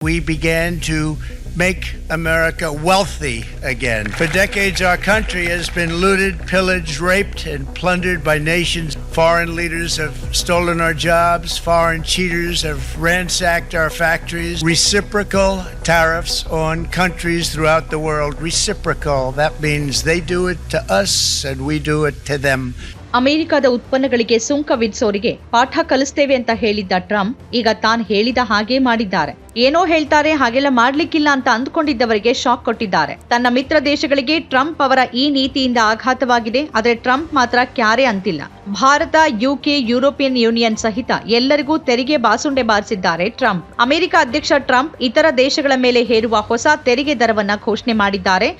We began to make America wealthy again. For decades, our country has been looted, pillaged, raped, and plundered by nations. Foreign leaders have stolen our jobs. Foreign cheaters have ransacked our factories. Reciprocal tariffs on countries throughout the world. Reciprocal. That means they do it to us and we do it to them. ಅಮೆರಿಕದ ಉತ್ಪನ್ನಗಳಿಗೆ ಸುಂಕ ವಿಧಿಸೋರಿಗೆ ಪಾಠ ಕಲಿಸ್ತೇವೆ ಅಂತ ಹೇಳಿದ್ದ Trump ಈಗ ತಾನು ಹೇಳಿದ ಹಾಗೆ ಮಾಡಿದ್ದಾರೆ. ಏನೋ ಹೇಳ್ತಾರೆ, ಹಾಗೆಲ್ಲ ಮಾಡ್ಲಿಕ್ಕಿಲ್ಲ ಅಂತ ಅಂದ್ಕೊಂಡಿದ್ದವರಿಗೆ ಶಾಕ್ ಕೊಟ್ಟಿದ್ದಾರೆ. ತನ್ನ ಮಿತ್ರ ದೇಶಗಳಿಗೆ ಟ್ರಂಪ್ ಅವರ ಈ ನೀತಿಯಿಂದ ಆಘಾತವಾಗಿದೆ. ಆದರೆ ಟ್ರಂಪ್ ಮಾತ್ರ ಕ್ಯಾರೆ ಅಂತಿಲ್ಲ. ಭಾರತ, ಯುಕೆ, ಯುರೋಪಿಯನ್ ಯೂನಿಯನ್ ಸಹಿತ ಎಲ್ಲರಿಗೂ ತೆರಿಗೆ ಬಾಸುಂಡೆ ಬಾರಿಸಿದ್ದಾರೆ ಟ್ರಂಪ್. ಅಮೆರಿಕ ಅಧ್ಯಕ್ಷ ಟ್ರಂಪ್ ಇತರ ದೇಶಗಳ ಮೇಲೆ ಹೇರುವ ಹೊಸ ತೆರಿಗೆ ದರವನ್ನ ಘೋಷಣೆ ಮಾಡಿದ್ದಾರೆ.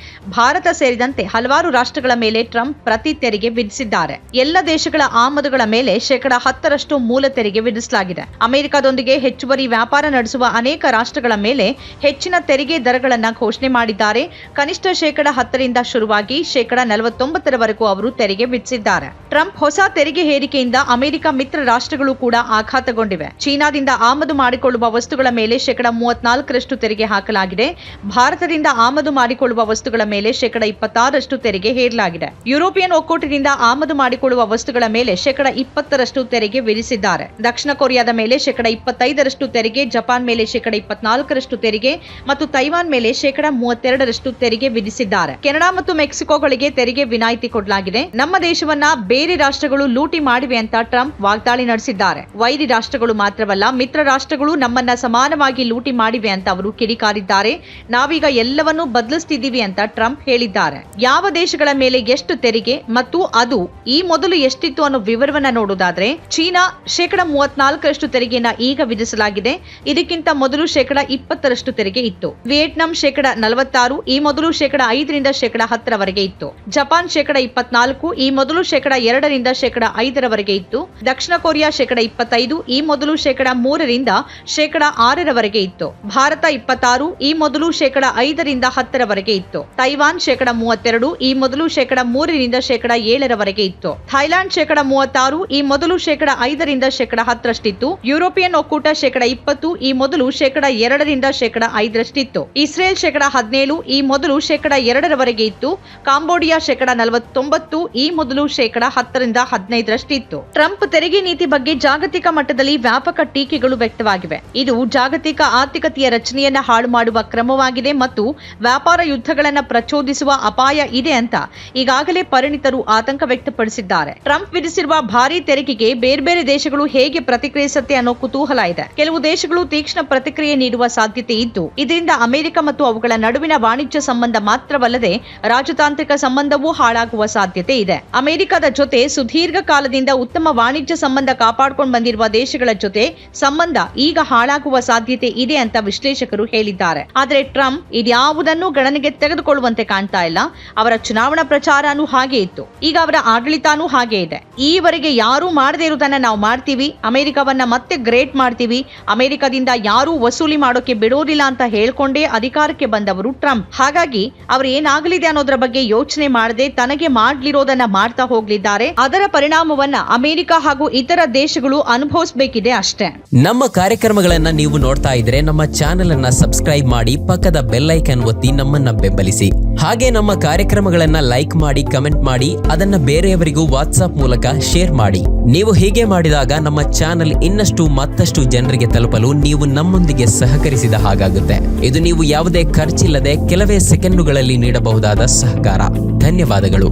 ಭಾರತ ಸೇರಿದಂತೆ ಹಲವಾರು ರಾಷ್ಟ್ರಗಳ ಮೇಲೆ ಟ್ರಂಪ್ ಪ್ರತಿ ತೆರಿಗೆ ವಿಧಿಸಿದ್ದಾರೆ. ಎಲ್ಲ ದೇಶಗಳ ಆಮದುಗಳ ಮೇಲೆ 10% ಮೂಲ ತೆರಿಗೆ ವಿಧಿಸಲಾಗಿದೆ. ಅಮೆರಿಕದೊಂದಿಗೆ ಹೆಚ್ಚುವರಿ ವ್ಯಾಪಾರ ನಡೆಸುವ ಅನೇಕ ರಾಷ್ಟ್ರಗಳ ಮೇಲೆ ಹೆಚ್ಚಿನ ತೆರಿಗೆ ದರಗಳನ್ನ ಘೋಷಣೆ ಮಾಡಿದ್ದಾರೆ. ಕನಿಷ್ಠ 10% ಶುರುವಾಗಿ 49% ಅವರು ತೆರಿಗೆ ವಿಧಿಸಿದ್ದಾರೆ. ಟ್ರಂಪ್ ಹೊಸ ತೆರಿಗೆ ಹೇರಿಕೆಯಿಂದ ಅಮೆರಿಕ ಮಿತ್ರ ರಾಷ್ಟ್ರಗಳು ಕೂಡ ಆಘಾತಗೊಂಡಿವೆ. ಚೀನಾದಿಂದ ಆಮದು ಮಾಡಿಕೊಳ್ಳುವ ವಸ್ತುಗಳ ಮೇಲೆ 34% ತೆರಿಗೆ ಹಾಕಲಾಗಿದೆ. ಭಾರತದಿಂದ ಆಮದು ಮಾಡಿಕೊಳ್ಳುವ ವಸ್ತುಗಳ ಮೇಲೆ 26% ತೆರಿಗೆ ಹೇರಲಾಗಿದೆ. ಯುರೋಪಿಯನ್ ಒಕ್ಕೂಟದಿಂದ ಆಮದು ಮಾಡಿಕೊಳ್ಳುವ ವಸ್ತುಗಳ ಮೇಲೆ 20% ತೆರಿಗೆ ವಿಧಿಸಿದ್ದಾರೆ. ದಕ್ಷಿಣ ಕೊರಿಯಾದ ಮೇಲೆ 25% ತೆರಿಗೆ, ಜಪಾನ್ ಮೇಲೆ 24% ತೆರಿಗೆ ಮತ್ತು ತೈವಾನ್ ಮೇಲೆ 32% ತೆರಿಗೆ ವಿಧಿಸಿದ್ದಾರೆ. ಕೆನಡಾ ಮತ್ತು ಮೆಕ್ಸಿಕೋಗಳಿಗೆ ತೆರಿಗೆ ವಿನಾಯಿತಿ ಕೊಡಲಾಗಿದೆ. ನಮ್ಮ ದೇಶವನ್ನ ಬೇರೆ ರಾಷ್ಟ್ರಗಳು ಲೂಟಿ ಮಾಡಿವೆ ಅಂತ ಟ್ರಂಪ್ ವಾಗ್ದಾಳಿ ನಡೆಸಿದ್ದಾರೆ. ವೈರಿ ರಾಷ್ಟ್ರಗಳು ಮಾತ್ರವಲ್ಲ, ಮಿತ್ರ ರಾಷ್ಟ್ರಗಳು ನಮ್ಮನ್ನ ಸಮಾನವಾಗಿ ಲೂಟಿ ಮಾಡಿವೆ ಅಂತ ಅವರು ಕಿಡಿಕಾರಿದ್ದಾರೆ. ನಾವೀಗ ಎಲ್ಲವನ್ನೂ ಬದಲಿಸ್ತಿದ್ದೀವಿ ಅಂತ ಟ್ರಂಪ್ ಹೇಳಿದ್ದಾರೆ. ಯಾವ ದೇಶಗಳ ಮೇಲೆ ಎಷ್ಟು ತೆರಿಗೆ ಮತ್ತು ಅದು ಈ ಮೊದಲು ಎಷ್ಟಿತ್ತು ಅನ್ನೋ ವಿವರವನ್ನ ನೋಡೋದಾದ್ರೆ, ಚೀನಾ 34% ತೆರಿಗೆಯನ್ನ ಈಗ ವಿಧಿಸಲಾಗಿದೆ. ಇದಕ್ಕಿಂತ ಮೊದಲು 20% ತೆರಿಗೆ ಇತ್ತು. ವಿಯೆಟ್ನಾಂ 46%, ಈ ಮೊದಲು 5% 10% ಇತ್ತು. ಜಪಾನ್ 24%, ಈ ಮೊದಲು 2% 5% ಇತ್ತು. ದಕ್ಷಿಣ ಕೊರಿಯಾ 25%, ಈ ಮೊದಲು 3% 6% ಇತ್ತು. ಭಾರತ 26%, ಈ ಮೊದಲು 5% 10% ಇತ್ತು. ತೈವಾನ್ 32%, ಈ ಮೊದಲು 3% 7% ಇತ್ತು. ಥೈಲ್ಯಾಂಡ್ 36%, ಈ ಮೊದಲು 5% 10% ಇತ್ತು. ಯುರೋಪಿಯನ್ ಒಕ್ಕೂಟ 20%, ಈ ಮೊದಲು 2% 5% ಇತ್ತು. ಇಸ್ರೇಲ್ 17%, ಈ ಮೊದಲು 2% ಇತ್ತು. ಕಾಂಬೋಡಿಯಾ 49%, ಈ ಮೊದಲು 10% 15% ಇತ್ತು. ಟ್ರಂಪ್ ತೆರಿಗೆ ನೀತಿ ಬಗ್ಗೆ ಜಾಗತಿಕ ಮಟ್ಟದಲ್ಲಿ ವ್ಯಾಪಕ ಟೀಕೆಗಳು ವ್ಯಕ್ತವಾಗಿವೆ. ಇದು ಜಾಗತಿಕ ಆರ್ಥಿಕತೆಯ ರಚನೆಯನ್ನ ಹಾಳು ಮಾಡುವ ಕ್ರಮವಾಗಿದೆ ಮತ್ತು ವ್ಯಾಪಾರ ಯುದ್ಧಗಳನ್ನ ಪ್ರಚೋದಿಸುವ ಅಪಾಯ ಇದೆ ಅಂತ ಈಗಾಗಲೇ ಪರಿಣಿತರು ಆತಂಕ ವ್ಯಕ್ತಪಡಿಸಿದ್ದಾರೆ. ಟ್ರಂಪ್ ವಿಧಿಸಿರುವ ಭಾರೀ ತೆರಿಗೆಗೆ ಬೇರೆ ದೇಶಗಳು ಹೇಗೆ ಪ್ರತಿಕ್ರಿಯಿಸುತ್ತೆ ಅನ್ನೋ ಕುತೂಹಲ ಇದೆ. ಕೆಲವು ದೇಶಗಳು ತೀಕ್ಷ್ಣ ಪ್ರತಿಕ್ರಿಯೆ ನೀಡುವ ಸಾಧ್ಯತೆ ಇದ್ದು, ಇದರಿಂದ ಅಮೆರಿಕ ಮತ್ತು ಅವುಗಳ ನಡುವಿನ ವಾಣಿಜ್ಯ ಸಂಬಂಧ ಮಾತ್ರವಲ್ಲದೆ ರಾಜತಾಂತ್ರಿಕ ಸಂಬಂಧವೂ ಹಾಳಾಗುವ ಸಾಧ್ಯತೆ ಇದೆ. ಅಮೆರಿಕದ ಜೊತೆ ಸುದೀರ್ಘ ಕಾಲದಿಂದ ಉತ್ತಮ ವಾಣಿಜ್ಯ ಸಂಬಂಧ ಕಾಪಾಡಿಕೊಂಡು ಬಂದಿರುವ ದೇಶಗಳ ಜೊತೆ ಸಂಬಂಧ ಈಗ ಹಾಳಾಗುವ ಸಾಧ್ಯತೆ ಇದೆ ಅಂತ ವಿಶ್ಲೇಷಕರು ಹೇಳಿದ್ದಾರೆ. ಆದರೆ ಟ್ರಂಪ್ ಇದ್ಯಾವುದನ್ನು ಗಣನೆಗೆ ತೆಗೆದುಕೊಳ್ಳುವಂತೆ ಕಾಣ್ತಾ ಇಲ್ಲ. ಅವರ ಚುನಾವಣಾ ಪ್ರಚಾರನೂ ಹಾಗೆ ಇತ್ತು, ಈಗ ಅವರ ಆಡಳಿತಾನೂ ಹಾಗೆ ಇದೆ. ಈವರೆಗೆ ಯಾರೂ ಮಾಡದೇ ಇರುವುದನ್ನ ನಾವು ಮಾಡ್ತೀವಿ, ಅಮೆರಿಕವನ್ನ ಮತ್ತೆ ಗ್ರೇಟ್ ಮಾಡ್ತೀವಿ, ಅಮೆರಿಕದಿಂದ ಯಾರೂ ವಸೂಲಿ ಮಾಡೋಕೆ ಬಿಡೋದಿಲ್ಲ ಅಂತ ಹೇಳ್ಕೊಂಡೇ ಅಧಿಕಾರಕ್ಕೆ ಬಂದವರು ಟ್ರಂಪ್. ಹಾಗಾಗಿ ಅವರು ಏನಾಗಲಿದೆ ಅನ್ನೋದ್ರ ಬಗ್ಗೆ ಯೋಚನೆ ಮಾಡದೆ ತನಗೆ ಮಾಡ್ಲಿರೋದನ್ನ ಮಾಡ್ತಾ ಹೋಗ್ಲಿದ್ದಾರೆ. ಅದರ ಪರಿಣಾಮವನ್ನ ಅಮೆರಿಕ ಹಾಗೂ ಇತರ ದೇಶಗಳು ಅನುಭವಿಸಬೇಕಿದೆ ಅಷ್ಟೇ. ನಮ್ಮ ಕಾರ್ಯಕ್ರಮಗಳನ್ನ ನೀವು ನೋಡ್ತಾ ಇದ್ರೆ ನಮ್ಮ ಚಾನೆಲ್ ಅನ್ನ ಸಬ್ಸ್ಕ್ರೈಬ್ ಮಾಡಿ, ಪಕ್ಕದ ಬೆಲ್ ಐಕಾನ್ ಒತ್ತಿ ನಮ್ಮನ್ನ ಬೆಂಬಲಿಸಿ. ಹಾಗೆ ನಮ್ಮ ಕಾರ್ಯಕ್ರಮಗಳನ್ನ ಲೈಕ್ ಮಾಡಿ, ಕಮೆಂಟ್ ಮಾಡಿ, ಅದನ್ನ ಬೇರೆಯವರಿಗೂ ವಾಟ್ಸ್ಆಪ್ ಮೂಲಕ ಶೇರ್ ಮಾಡಿ. ನೀವು ಹೀಗೆ ಮಾಡಿದಾಗ ನಮ್ಮ ಚಾನೆಲ್ ಇನ್ನಷ್ಟು ಮತ್ತಷ್ಟು ಜನರಿಗೆ ತಲುಪಲು ನೀವು ನಮ್ಮೊಂದಿಗೆ ಸಹಕರಿಸಿದ ಹಾಗಾಗುತ್ತೆ. ಇದು ನೀವು ಯಾವುದೇ ಖರ್ಚಿಲ್ಲದೆ ಕೆಲವೇ ಸೆಕೆಂಡುಗಳಲ್ಲಿ ನೀಡಬಹುದಾದ ಸಹಕಾರ. ಧನ್ಯವಾದಗಳು.